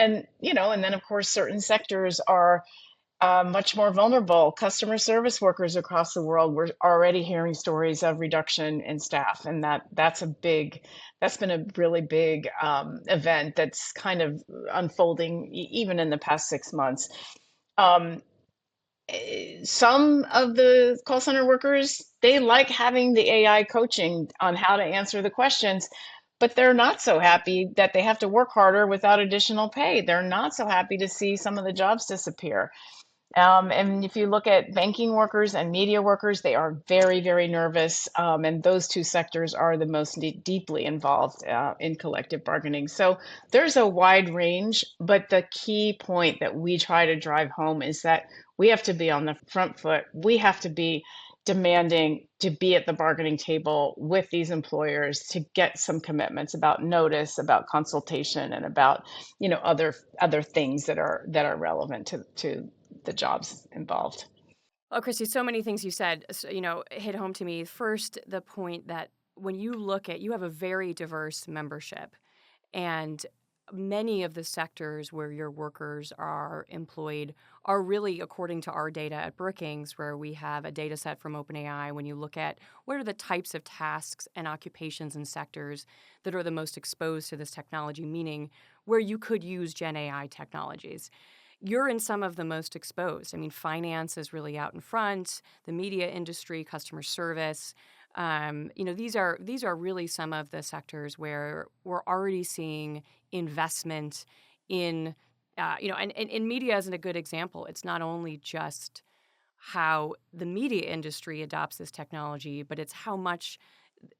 And then of course certain sectors are much more vulnerable. Customer service workers across the world, we're already hearing stories of reduction in staff, and that's been a really big event that's kind of unfolding even in the past 6 months. Um, some of the call center workers, they like having the AI coaching on how to answer the questions, but they're not so happy that they have to work harder without additional pay. They're not so happy to see some of the jobs disappear. And if you look at banking workers and media workers, they are very, very nervous. And those two sectors are the most deeply involved in collective bargaining. So there's a wide range, but the key point that we try to drive home is that we have to be on the front foot. We have to be demanding to be at the bargaining table with these employers to get some commitments about notice, about consultation, and about other things that are relevant to the jobs involved. Oh, Christy, so many things you said, hit home to me. First, the point that when you look at, you have a very diverse membership, and many of the sectors where your workers are employed are really, according to our data at Brookings, where we have a data set from OpenAI, when you look at what are the types of tasks and occupations and sectors that are the most exposed to this technology, meaning where you could use Gen AI technologies. You're in some of the most exposed. I mean, finance is really out in front, the media industry, customer service. These are really some of the sectors where we're already seeing investment in, and media isn't a good example. It's not only just how the media industry adopts this technology, but it's how much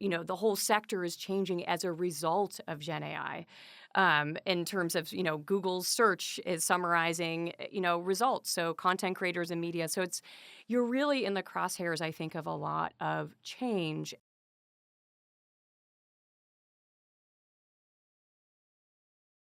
the whole sector is changing as a result of Gen AI. In terms of, Google's search is summarizing, results. So content creators and media. So you're really in the crosshairs, I think, of a lot of change.